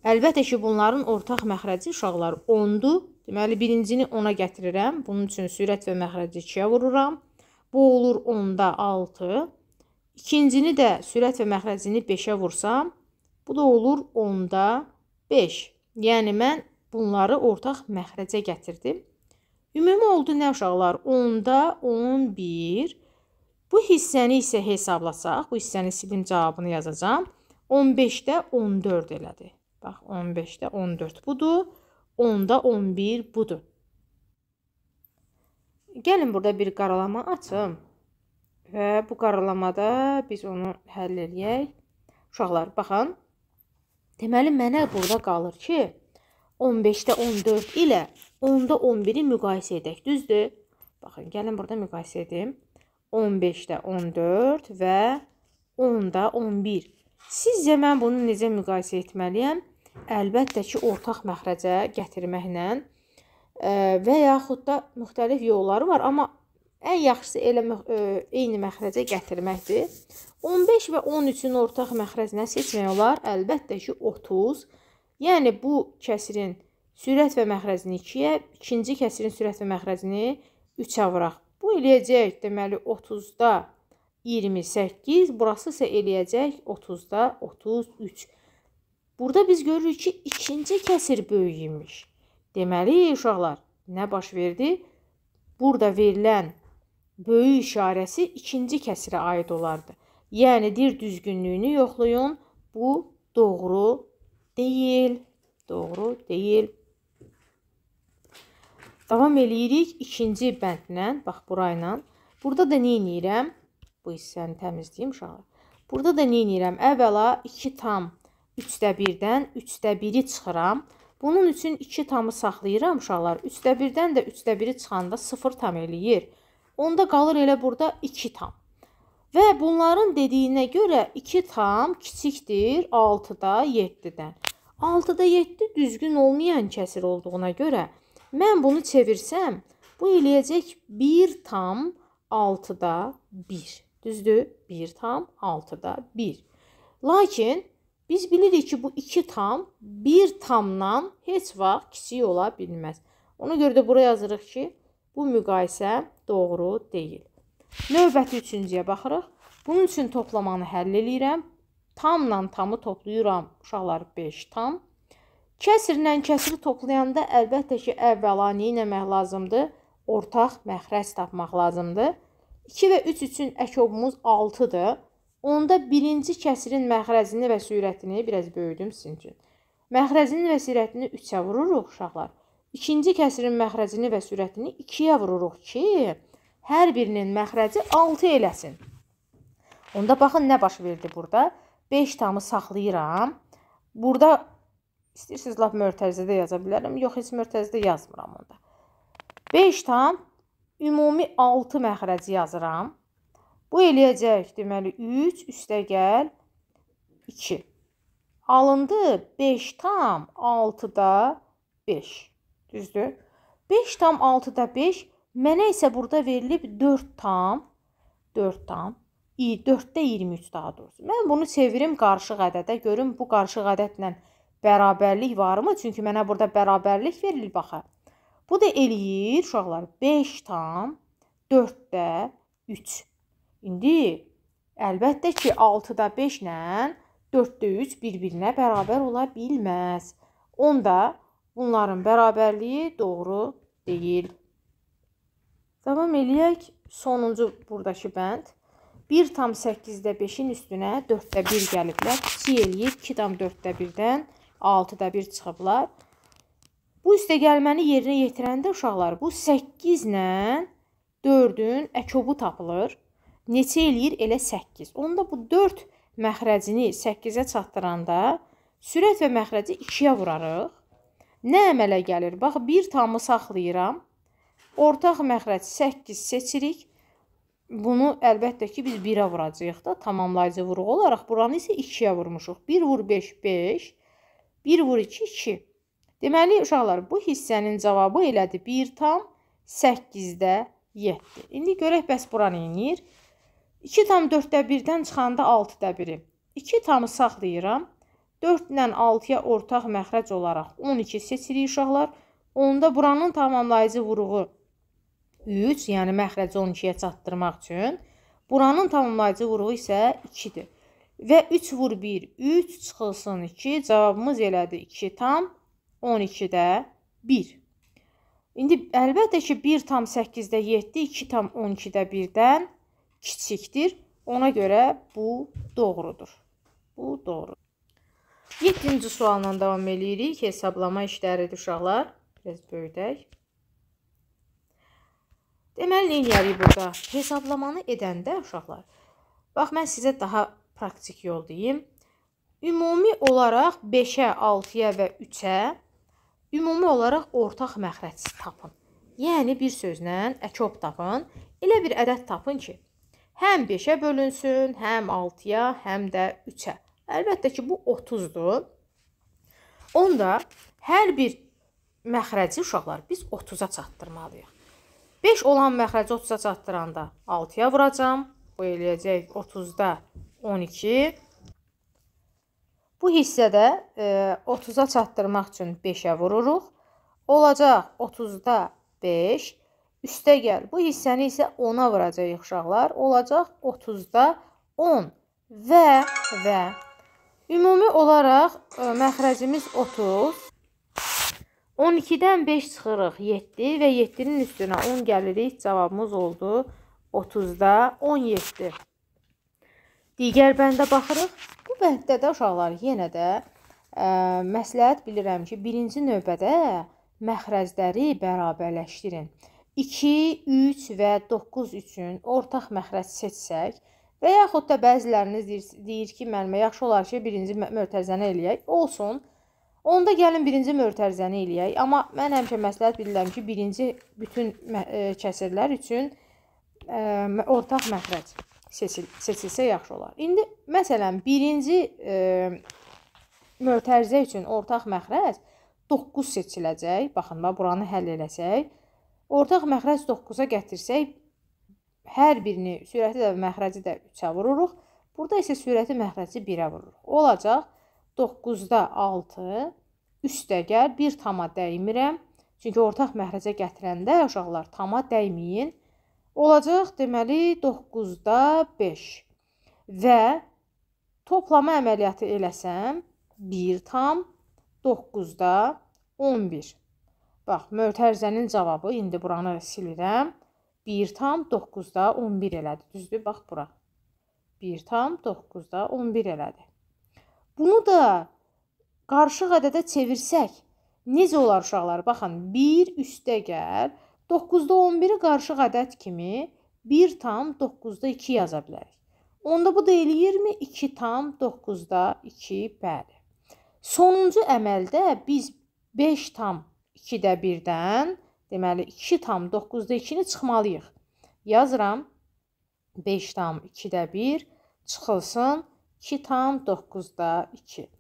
Əlbəttə ki, bunların ortaq məxrəci uşaqlar 10-dur. Deməli, birincini 10-a gətirirəm. Bunun üçün sürət və məxrəci 2-yə vururam. Bu olur 10-da 6. İkincini də sürət və məxrəcini 5-ə vursam, bu da olur 10-da 5. Yəni, mən bunları ortaq məxrəcə gətirdim. Ümumi oldu nə uşaqlar? 10-da 11. Bu hissəni isə hesablasaq, bu hissəni silim cavabını yazacağım. 15-də 14 elədi. Bax, 15-də 14 budur. 10-da 11 budur. Gəlin burada bir qaralama açım. Və bu qaralamada biz onu həll eləyək. Uşaqlar, baxın. Deməli, mənə burada qalır ki, 15-də 14 ilə 10-da 11-i müqayisə edək. Düzdür? Baxın, gəlin burada müqayisə edim. 15-də 14 və 10-da 11. Sizcə mən bunu necə müqayisə etməliyəm? Əlbəttə ki, ortaq məxrəcə gətirməklə və yaxud da müxtəlif yolları var. Amma ən yaxşısı elə eyni məxrəcə gətirməkdir. 15 və 13-ün ortaq məxrəcinə seçmək olar. Əlbəttə ki, 30. Yəni, bu kəsirin sürət və məxrəcini 2-yə, ikinci kəsirin sürət və məxrəcini 3-ə vuraq. Bu eləyəcək, deməli, 30-da 28. Burası isə eləyəcək 30-da 33. Burada biz görürük ki, ikinci kəsir böyük imiş. Deməli, uşaqlar, nə baş verdi? Burada verilən böyük işarəsi ikinci kəsirə aid olardı. Yəni, dir düzgünlüyünü yoxlayın. Bu doğru deyil. Doğru deyil. Davam eləyirik ikinci bəndlə. Bax, burayla. Burada da nə edirəm? Bu hissəni təmizləyim uşaqlar. Burada da nə edirəm? Əvvəla 2 tam 3-də 1-dən 3-də 1-i çıxıram. Bunun üçün 2 tamı saxlayıram uşaqlar. 3-də 1-dən də 3-də 1-i çıxanda 0 tam eləyir. Onda qalır elə burada 2 tam. Və bunların dediyinə görə 2 tam kiçikdir 6-da 7-dən. 6-da 7 düzgün olmayan kəsir olduğuna görə mən bunu çevirsəm, bu eləyəcək 1 tam 6-da 1. Düzdür? 1 tam 6-da 1. Lakin biz bilirik ki, bu 2 tam 1 tamdan heç vaxt kiçik ola bilməz. Ona görə də buraya yazırıq ki, bu müqayisə doğru deyil. Növbəti üçüncüyə baxırıq. Bunun üçün toplamanı həll eləyirəm. Tamla tamı toplayıram. Uşaqlar 5 tam. Kəsirlə kəsiri toplayanda əlbəttə ki, əvvəla nə etmək lazımdır? Ortaq məxrəc tapmaq lazımdır. 2 və 3 üçün əkobumuz 6-dır. Onda birinci kəsirin məxrəcini və sürətini biraz böyüdüm sizin üçün. Məxrəcini və sürətini 3-ə vururuq uşaqlar. İkinci kəsirin məxrəcini və sürətini 2-yə vururuq ki, hər birinin məxrəci 6 eləsin. Onda baxın nə baş verdi burada. 5 tamı saxlayıram. Burada istəyirsiniz lap mörtəzədə yaza bilərəm. Yox, heç mörtəzədə yazmıram onda. 5 tam ümumi 6 məxrəci yazıram. Bu eləyəcək, deməli, 3 üstəgəl 2. Alındı 5 tam 6-da 5. Düzdür? 5 tam 6-da 5. Mənə isə burada verilib 4 tam 4-də 23 daha doğrusu. Mən bunu çevirim qarışıq ədədə. Görüm bu qarışıq ədədlə bərabərlik varmı? Çünki mənə burada bərabərlik verilir, baxın. Bu da eləyir, uşaqlar, 5 tam 4-də 3. İndi, əlbəttə ki, 6-da 5 ilə 4-də 3 bir-birinə bərabər ola bilməz. Onda bunların bərabərliyi doğru deyil. Davam eləyək. Sonuncu buradakı bənd. 1 tam 8-də 5-in üstünə 4-də 1 gəliblər. Kiçik eləyib 2 tam 4-də 1-dən 6-da 1 çıxıblar. Bu üstəgəlməni yerinə yetirəndə uşaqlar, bu 8 ilə 4-ün əkobu tapılır. Neçə eləyir? Elə 8. Onda bu 4 məxrəcini 8-ə çatdıranda sürət və məxrəci 2-yə vurarıq. Nə əmələ gəlir? Bax, 1 tamı saxlayıram. Ortaq məxrəc 8 seçirik. bunu əlbəttə ki, biz 1-ə vuracağıq da, tamamlayıcı vuruq olaraq. Buranı isə 2-yə vurmuşuq. 1 vur 5, 5. 1 vur 2, 2. Deməli, uşaqlar, bu hissənin cavabı elədi 1,8-də 7. İndi görək, bəs bura nə edir? 2,4-də 1-dən çıxanda 6-da 1-i. 2 tamı saxlayıram. 4 ilə 6-ya ortaq məxrəc olaraq 12 seçirik, uşaqlar. Onda buranın tamamlayıcı vuruğu 3, yəni məxrəci 12-yə çatdırmaq üçün. Buranın tamamlayıcı vuruğu isə 2-dir. Və 3 vur 1, 3 çıxılsın 2. Cavabımız elədi 2,12-də 1. İndi əlbəttə ki, 1,8-də 7, 2,12-də 1-dən kiçikdir. Ona görə bu doğrudur. Bu doğrudur. 7-ci sualla davam edirik. Hesablama işləridir, uşaqlar. Biraz böyüdək. Deməli, nə edirik burada? Hesablamanı edəndə, uşaqlar, bax, mən sizə daha praktik yol deyim. Ümumi olaraq 5-ə, 6-ya və 3-ə ümumi olaraq ortaq məxrəc tapın. Yəni, bir sözlə əkob tapın. Elə bir ədəd tapın ki, həm 5-ə bölünsün, həm 6-ya, həm də 3-ə. Əlbəttə ki, bu 30-dur. Onda hər bir məxrəci, uşaqlar, biz 30-a çatdırmalıyıq. 5 olan məxrəci 30-a çatdıranda 6-ya vuracam. Bu eləyəcək 30-da 12. Bu hissədə 30-a çatdırmaq üçün 5-ə vururuq. Olacaq 30-da 5. Üstə gəl. Bu hissəni isə 10-a vuracaq, uşaqlar. Olacaq 30-da 10. Və ümumi olaraq məxrəcimiz 30. 12-dən 5 çıxırıq 7 və 7-nin üstünə 10 gəlirik. Cavabımız oldu 30-da 17. Digər bəndə baxırıq. Bu bənddə də uşaqlar yenə də məsləhət bilirəm ki, birinci növbədə məxrəcləri bərabərləşdirin. 2, 3 və 9 üçün ortaq məxrəc seçsək və yaxud da bəziləriniz deyir ki, mənimə yaxşı olar ki, birinci mötərizəni eləyək. Olsun. Onda gəlin birinci mötərizəni eləyək. Amma mən həmişə məsləhət bilirəm ki, birinci bütün kəsirlər üçün ortaq məxrəc seçilsə yaxşı olar. İndi, məsələn, birinci mötərizə üçün ortaq məxrəc 9 seçiləcək. Baxın, buranı həll eləsək. Ortaq məxrəc 9-a gətirsək, hər birini sürəti də məxrəci də 3-ə vururuq. Burada isə sürəti məxrəci 1-ə vururuq. Olacaq 9-da 6, üstə gəl, 1 tama dəymirəm. Çünki ortaq məxrəcə gətirəndə, uşaqlar, tama dəyməyin. Olacaq, deməli, 9-da 5. Və toplama əməliyyatı eləsəm, 1 tam 9-da 11. Bax, mötərizənin cavabı, indi buranı silirəm. 1 tam 9-da 11 elədi. Düzdür, bax, bura. 1 tam 9-da 11 elədi. Bunu da qarışıq ədədə çevirsək, necə olar, uşaqlar? Baxın, 1 üstə gəl, 9-da 11-i qarışıq ədəd kimi 1 tam 9-da 2 yaza bilərik. Onda bu da eləyirmi? 2 tam 9-da 2, bəli. Sonuncu əməldə biz 5 tam 2-də 1-dən, deməli 2 tam 9-da 2-ni çıxmalıyıq. Yazıram, 5 tam 2-də 1 çıxılsın 2 tam 9-da 2.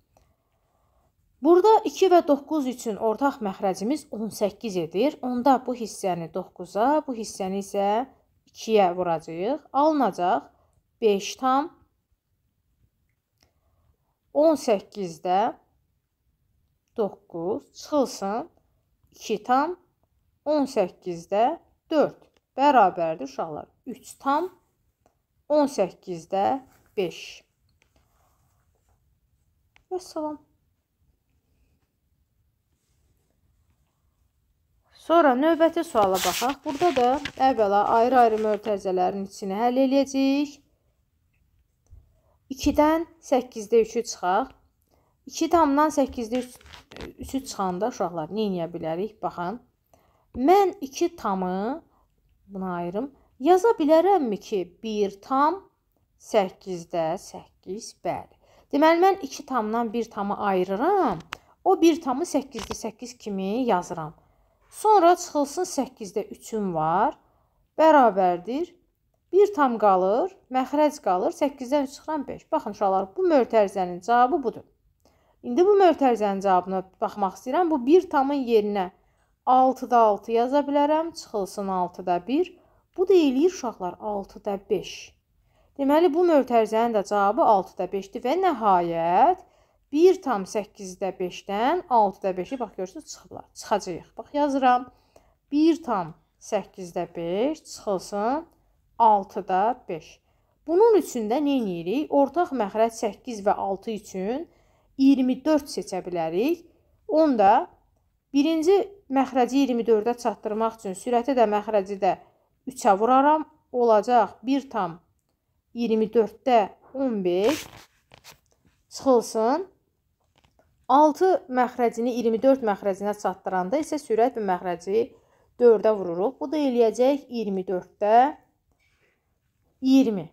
Burada 2 və 9 üçün ortaq məxrəcimiz 18 edir. Onda bu hissəni 9-a, bu hissəni isə 2-yə vuracağıq. Alınacaq 5 tam 18-də 9 çıxılsın 2 tam 18-də 4. Bərabərdir, uşaqlar. 3 tam 18-də 5. Vəssalam. Sonra növbəti suala baxaq. Burada da əvvəla ayrı-ayrı mötərizələrin içini həll eləyəcəyik. 2-dən 8-də 3-ü çıxaq. 2 tamdan 8-də 3-ü çıxanda uşaqlar nə edə bilərik? Baxın. Mən 2 tamı, buna ayırım, yaza bilərəmmi ki, 1 tam 8-də 8, bəli. Deməli, mən 2 tamdan 1 tamı ayırıram. O 1 tamı 8-də 8 kimi yazıram. Sonra çıxılsın 8-də 3'üm var. Bərabərdir 1 tam qalır, məxrəc qalır, 8-dən çıxıran 5. Baxın uşaqlar, bu mötərizənin cavabı budur. İndi bu mötərizənin cavabına baxmaq istəyirəm. Bu 1 tamın yerinə 6-da 6 yaza bilərəm, çıxılsın 6-da 1. Bu da eləyir uşaqlar 6-da 5. Deməli, bu mötərizənin də cavabı 6-da 5-dir və nəhayət 1 tam 8-də 5-dən 6-da 5-i bax görürsünüz çıxıblar. Çıxacağıq. Bax yazıram. 1 tam 8-də 5 çıxılsın 6-da 5. Bunun üçün də nə edirik? Ortaq məxrəc 8 və 6 üçün 24 seçə bilərik. Onda birinci məxrəci 24-ə çatdırmaq üçün sürəti də məxrəci də 3-ə vuraram. Olacaq 1 tam 24-də 15 çıxılsın. 6 məxrəcini 24 məxrəcinə çatdıranda isə sürət və məxrəci 4-ə vururuq. Bu da eləyəcək 24-də 20.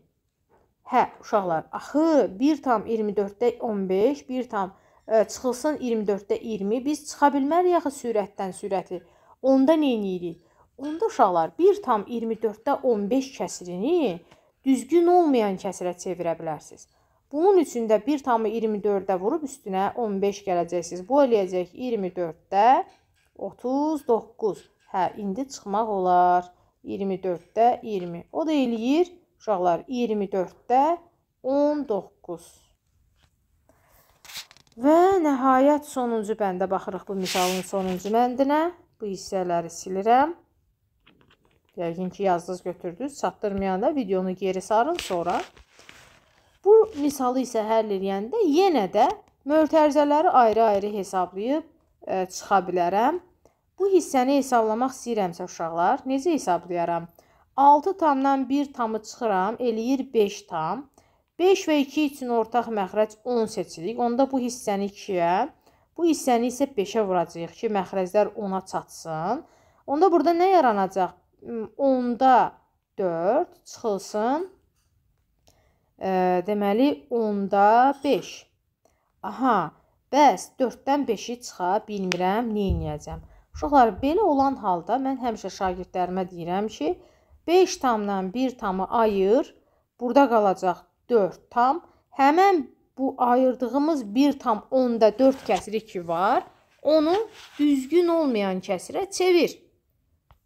Hə, uşaqlar, axı 1 tam 24-də 15, 1 tam çıxılsın 24-də 20. Biz çıxa bilmərik axı sürətdən sürəti. Onda nə edirik? Onda uşaqlar 1 tam 24-də 15 kəsirini düzgün olmayan kəsirə çevirə bilərsiniz. Bunun üçün də 1 tamı 24-də vurub üstünə 15 gələcəksiniz. Bu eləyəcək 24-də 39. Hə, indi çıxmaq olar. 24-də 20. O da eləyir uşaqlar 24-də 19. Və nəhayət sonuncu bəndə baxırıq bu misalın sonuncu bəndinə. Bu hissələri silirəm. Yəqin ki, yazdınız, götürdünüz. Çatdırmayanda videonu geri sarın sonra. Bu misalı isə həll edəndə yenə də mötərizələri ayrı-ayrı hesablayıb çıxa bilərəm. Bu hissəni hesablamaq istəyirəmsə uşaqlar, necə hesablayaram? 6 tamdan 1 tamı çıxıram, eləyir 5 tam. 5 və 2 üçün ortaq məxrəc 10 seçirik. Onda bu hissəni 2-yə, bu hissəni isə 5-ə vuracağıq ki, məxrəclər 10-a çatsın. Onda burada nə yaranacaq? 10-da 4 çıxılsın. Deməli 10-da 5. Aha, bəs 4-dən 5-i çıxa bilmirəm, nə edəcəm? Uşaqlar, belə olan halda mən həmişə şagirdlərimə deyirəm ki, 5 tamdan 1 tamı ayır, burada qalacaq 4 tam. Həmən bu ayırdığımız 1 tam 10-da 4 kəsiri ki var, onu düzgün olmayan kəsirə çevir.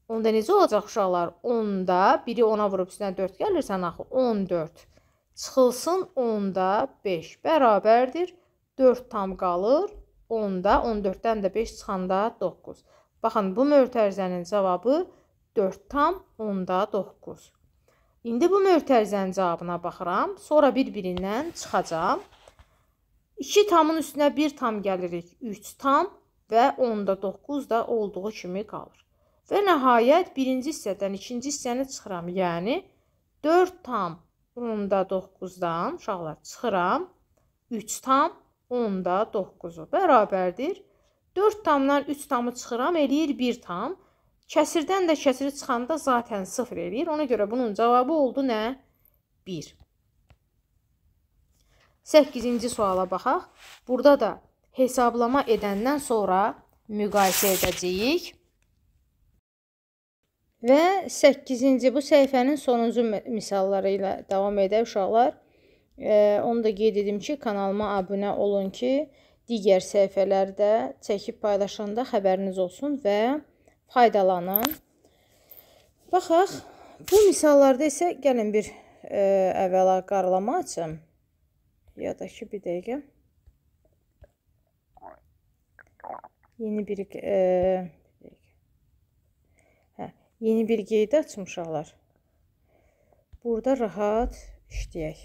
Onda necə olacaq uşaqlar? 10-da, biri 10-a vurub üstünə 4 gəlirsən axı, 14. Çıxılsın 10-da 5 bərabərdir. 4 tam qalır 10-da, 14-dən də 5 çıxanda 9. Baxın, bu mötərizənin cavabı 4 tam 10-da 9. İndi bu mötərizənin cavabına baxıram. Sonra bir-birindən çıxacam. 2 tamın üstünə 1 tam gəlirik. 3 tam və 10-da 9 da olduğu kimi qalır. Və nəhayət birinci hissədən ikinci hissəni çıxıram. Yəni 4 tam 10-da 9-dan uşaqlar çıxıram. 3 tam 10-da 9-u bərabərdir. 4 tamdan 3 tamı çıxıram, eləyir 1 tam. Kəsirdən də kəsiri çıxanda zaten 0 eləyir. Ona görə bunun cavabı oldu nə? 1. 8-ci suala baxaq. Burada da hesablama edəndən sonra müqayisə edəcəyik. Və 8-ci bu səhifənin sonuncu misalları ilə davam edək uşaqlar. Onu da qeyd edim ki, kanalıma abunə olun ki, digər səhifələrdə çəkib paylaşanda xəbəriniz olsun və faydalanın. Baxaq, bu misallarda isə gəlin bir əvvəla qaralama açım. Ya da ki, bir dəqiqə. Yeni bir qeyd açım uşaqlar. Burada rahat işləyək.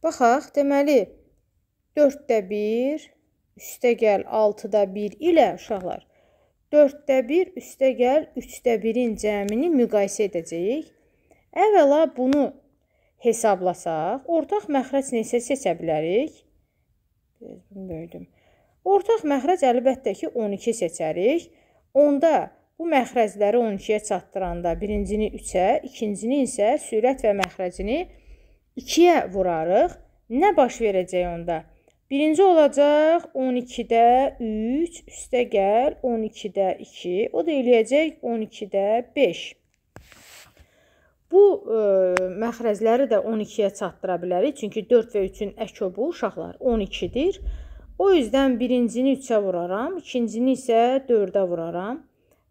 Baxaq, deməli 4-də 1 üstəgəl 6-da 1 ilə uşaqlar 4-də 1 üstəgəl 3-də 1-in cəmini müqayisə edəcəyik. Əvvəla bunu hesablasaq, ortaq məxrəc neçə seçə bilərik? Bunu böldüm. Ortaq məxrəc əlbəttə ki 12 seçərik. Onda bu məxrəcləri 12-yə çatdıranda birincini 3-ə, ikincini isə sürət və məxrəcini 2-yə vurarıq. Nə baş verəcək onda? Birinci olacaq 12-də 3 üstəgəl 12-də 2. O da eləyəcək 12-də 5. Bu məxrəcləri də 12-yə çatdıra bilərik. Çünki 4 və 3-ün əkobu uşaqlar 12-dir. O yüzdən birincini 3-ə vuraram, ikincini isə 4-ə vuraram.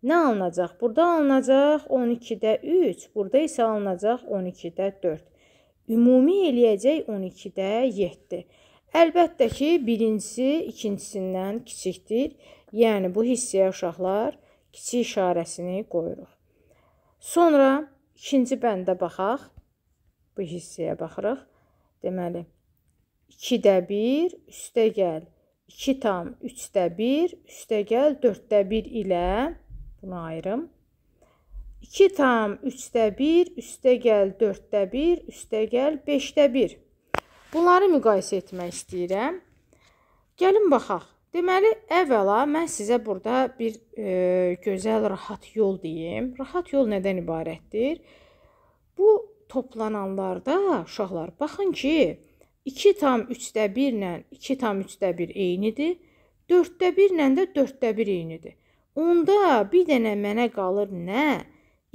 Nə alınacaq? Burada alınacaq 12-də 3, burada isə alınacaq 12-də 4. Ümumi eləyəcək 12-də 7. Əlbəttə ki, birincisi ikincisindən kiçikdir. Yəni, bu hissəyə uşaqlar kiçik işarəsini qoyuruq. Sonra ikinci bəndə baxaq. Bu hissəyə baxırıq. Deməli, 2-də 1 üstə gəl 2 tam 3-də 1 üstə gəl 4-də 1 ilə bunu ayırım. 2 tam 3-də 1 üstə gəl 4-də 1 üstə gəl 5-də 1. Bunları müqayisə etmək istəyirəm. Gəlin baxaq. Deməli, əvvəla mən sizə burada bir gözəl, rahat yol deyim. Rahat yol nədən ibarətdir? Bu toplananlarda uşaqlar, baxın ki, 2 tam 3-də 1 ilə 2 tam 3-də 1 eynidir. 4-də 1 ilə də 4-də 1 eynidir. Onda bir dənə mənə qalır nə?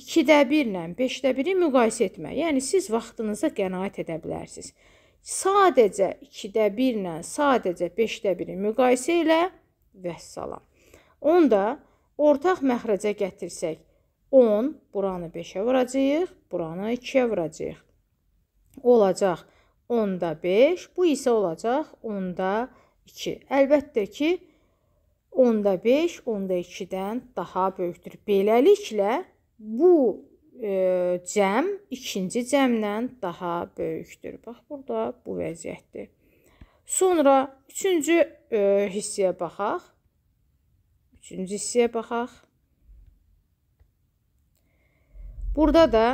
2-də 1 ilə 5-də 1-i müqayisə etmək. Yəni, siz vaxtınıza qənaət edə bilərsiniz. Sadəcə 2-də 1 ilə sadəcə 5-də 1-i müqayisə ilə vəssalam. Onda ortaq məxrəcə gətirsək 10, buranı 5-ə vuracaq, buranı 2-ə vuracaq. Olacaq 10-da 5, bu isə olacaq 10-da 2. Əlbəttə ki, 10-da 5, 10-da 2-dən daha böyükdür. Beləliklə, bu cəm ikinci cəmlə daha böyükdür. Bax, burada bu vəziyyətdir. Sonra üçüncü hissəyə baxaq. Üçüncü hissəyə baxaq. Burada da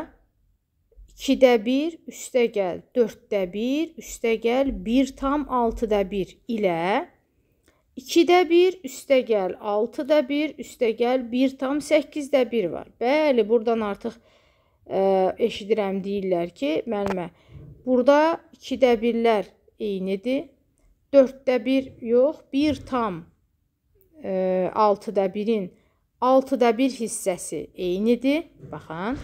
2-də 1 üstə gəl 4-də 1 üstə gəl 1 tam 6-da 1 ilə 2-də 1 üstə gəl 6-da 1 üstə gəl 1 tam 8-də 1 var. Bəli, buradan artıq eşidirəm deyirlər ki, müəllimə, burada 2-də 1-lər eynidir. 4-də 1 yox, 1 tam 6-da 1-in 6-da 1 hissəsi eynidir. Baxın.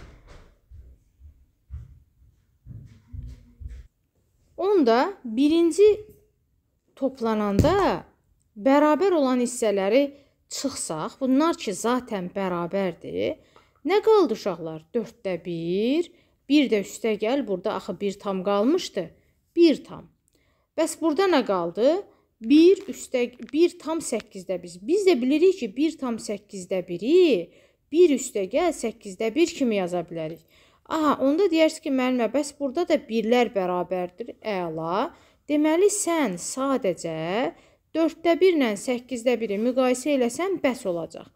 Onda birinci toplananda bərabər olan hissələri çıxsaq, bunlar ki, zaten bərabərdir. Nə qaldı uşaqlar? 4-də 1, 1 də üstə gəl, burada axı 1 tam qalmışdı. 1 tam. Bəs burada nə qaldı? 1 tam 8-də 1. Biz də bilirik ki, 1 tam 8-də 1-i 1 üstə gəl 8-də 1 kimi yaza bilərik. Aha, onda deyərsiniz ki, müəllimə, bəs burada da 1-lər bərabərdir. Əla. Deməli, sən sadəcə 4-də 1 ilə 8-də 1-i müqayisə eləsən, bəs olacaq.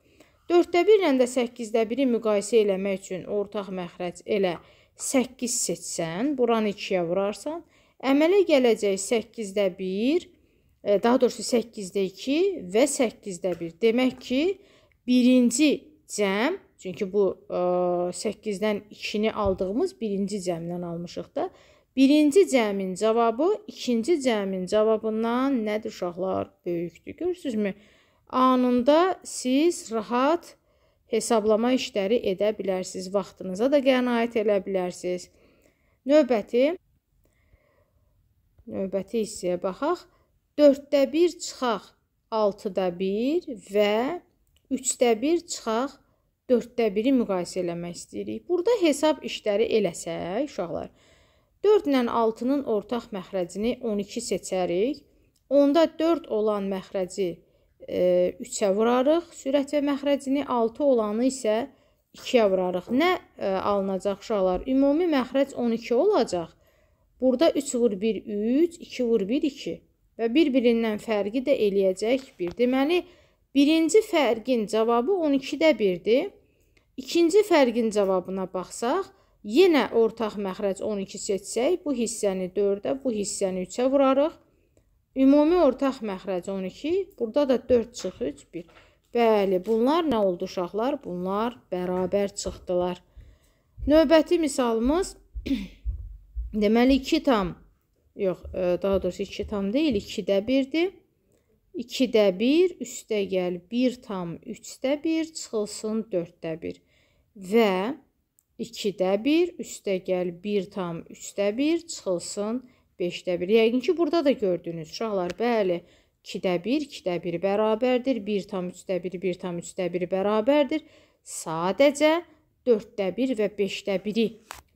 4-də 1 ilə də 8-də 1-i müqayisə eləmək üçün ortaq məxrəc elə 8 seçsən, buranı 2-yə vurarsan, əmələ gələcək 8-də 1, daha doğrusu 8-də 2 və 8-də 1. Demək ki, birinci cəm, çünki bu 8-dən 2-ni aldığımız birinci cəmdən almışıq da, birinci cəmin cavabı ikinci cəmin cavabından nədir uşaqlar? Böyükdür. Görürsünüzmü? Anında siz rahat hesablama işləri edə bilərsiniz. Vaxtınıza da qənaət edə bilərsiniz. Növbəti hissəyə baxaq. 4-də 1 çıxaq 6-da 1 və 3-də 1 çıxaq 4-də 1-i müqayisə eləmək istəyirik. Burada hesab işləri eləsək, uşaqlar, 4 ilə 6-nın ortaq məxrəcini 12 seçərik. Onda 4 olan məxrəci 3-ə vurarıq. Sürət və məxrəcini 6 olanı isə 2-yə vurarıq. Nə alınacaq uşaqlar? Ümumi məxrəc 12 olacaq. Burada 3 vur 1, 3, 2 vur 1, 2. Və bir-birindən fərqi də eləyəcək 1. Deməli, birinci fərqin cavabı 12-də 1-dir. İkinci fərqin cavabına baxsaq, yenə ortaq məxrəc 12 seçsək, bu hissəni 4-ə, bu hissəni 3-ə vurarıq. Ümumi ortaq məxrəc 12, burada da 4 çıx 3, 1. Bəli, bunlar nə oldu uşaqlar? Bunlar bərabər çıxdılar. Növbəti misalımız, deməli 2 tam, yox, daha doğrusu 2 tam deyil, 2-də 1-dir. 2-də 1, üstə gəl 1 tam 3-də 1, çıxılsın 4-də 1. Və 2-də 1 üstəgəl 1 tam 3-də 1 çıxılsın 5-də 1. Yəqin ki, burada da gördünüz uşaqlar. Bəli, 2-də 1, 2-də 1 bərabərdir. 1 tam 3-də 1, 1 tam 3-də 1 bərabərdir. Sadəcə 4-də 1 və 5-də 1-i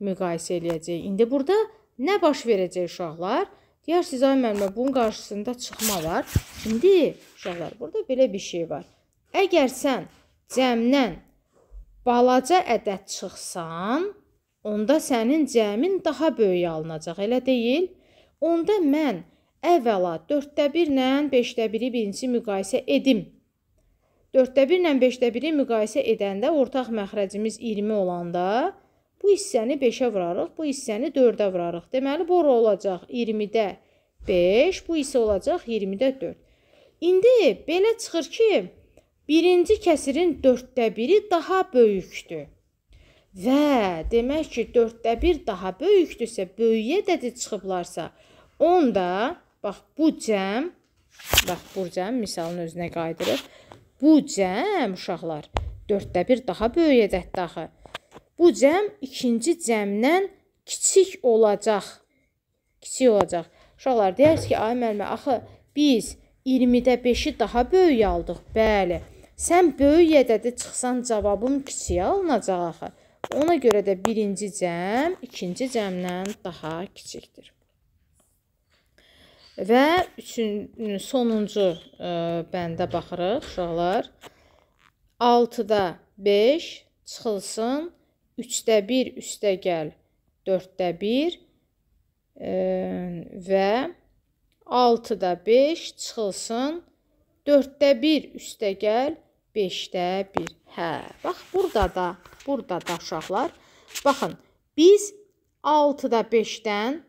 müqayisə eləyəcəyik. İndi burada nə baş verəcək uşaqlar? Deyərsiniz, ay müəllimə, bunun qarşısında çıxma var. İndi uşaqlar, burada belə bir şey var. Əgər sən cəmdən balaca ədəd çıxsan, onda sənin cəmin daha böyük alınacaq, elə deyil? Onda mən əvvəla 4-də 1 ilə 5-də 1-i birinci müqayisə edim. 4-də 1 ilə 5-də 1-i müqayisə edəndə ortaq məxrəcimiz 20 olanda bu hissəni 5-ə vurarıq, bu hissəni 4-ə vurarıq. Deməli, bura olacaq 20-də 5, bu hissə olacaq 20-də 4. İndi belə çıxır ki, birinci kəsirin 4-də 1-i daha böyükdür. Və demək ki, 4-də 1 daha böyükdürsə, böyük ədədi çıxıblarsa, onda, bax, bu cəm, bax, bu cəm, misalın özünə qayıdırıq. Bu cəm, uşaqlar, 4-də 1 daha böyük ədəddir axı. Bu cəm ikinci cəmdən kiçik olacaq. Kiçik olacaq. Uşaqlar, deyərsiniz ki, ay müəllimə, axı, biz 20-də 5-i daha böyük aldıq. Bəli, sən böyük ədədi çıxsan, cavabın kiçiyə alınacaq axı. Ona görə də birinci cəm ikinci cəmdən daha kiçikdir. Və sonuncu bəndə baxırıq, uşaqlar. 6-da 5 çıxılsın, 3-də 1 üstəgəl 4-də 1 və 6-da 5 çıxılsın, 4-də 1 üstəgəl 5-də 1. Hə, bax, burada da uşaqlar, baxın, biz 6-da 5-dən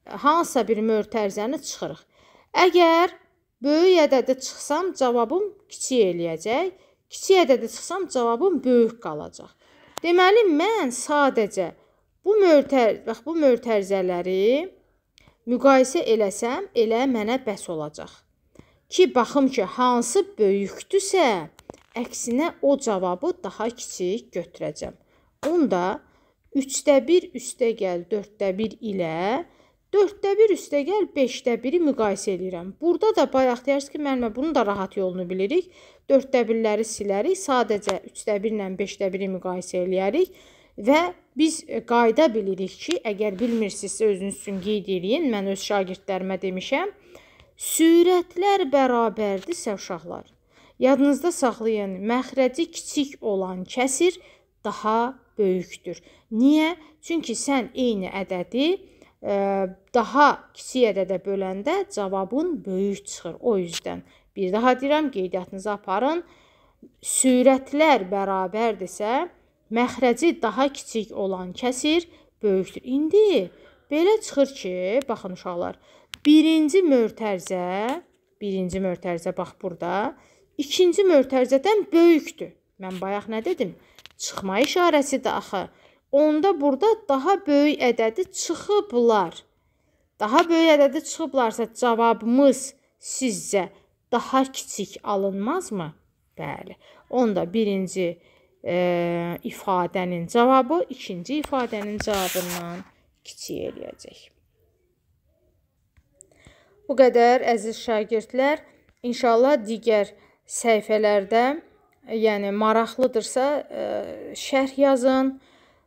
hansısa bir mötərizəni çıxırıq. Əgər böyük ədədi çıxsam, cavabım kiçik eləyəcək. Kiçik ədədi çıxsam, cavabım böyük qalacaq. Deməli, mən sadəcə bu mötərizələri müqayisə eləsəm, elə mənə bəs olacaq. Ki, baxım ki, hansı böyükdürsə, əksinə o cavabı daha kiçik götürəcəm. Onda 3-də 1 üstəgəl 4-də 1 ilə 4-də 1 üstəgəl 5-də 1-i müqayisə edirəm. Burada da bayaq deyirsiniz ki, müəllimə, bunun da rahat yolunu bilirik. 4-də 1-ləri silərik, sadəcə 3-də 1 ilə 5-də 1-i müqayisə eləyərik və biz qayda bilirik ki, əgər bilmirsinizsə özünüz üçün qeyd edin, mən öz şagirdlərimə demişəm, sürətlər bərabərdirsə uşaqlar, yadınızda saxlayın, məxrəci kiçik olan kəsir daha böyükdür. Niyə? Çünki sən eyni ədədi daha kiçik ədədə böləndə cavabın böyük çıxır. O yüzdən bir daha deyirəm, qeydiyyatınızı aparın. Sürətlər bərabərdirsə, məxrəci daha kiçik olan kəsir böyükdür. İndi belə çıxır ki, baxın uşaqlar, birinci mötərizə bax burada, ikinci mötərizədən böyükdür. Mən bayaq nə dedim? Çıxma işarəsidir axı. Onda burada daha böyük ədədi çıxıblar. Daha böyük ədədi çıxıblarsa cavabımız sizcə daha kiçik alınmazmı? Bəli. Onda birinci ifadənin cavabı ikinci ifadənin cavabından kiçik eləyəcək. Bu qədər əziz şagirdlər. İnşallah digər səhifələrdə, yəni maraqlıdırsa şərh yazın,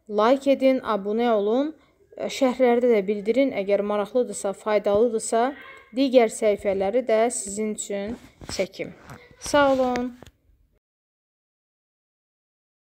like edin, abunə olun. Şərhlərdə də bildirin, əgər maraqlıdırsa, faydalıdırsa, digər səhifələri də sizin üçün çəkim. Sağ olun.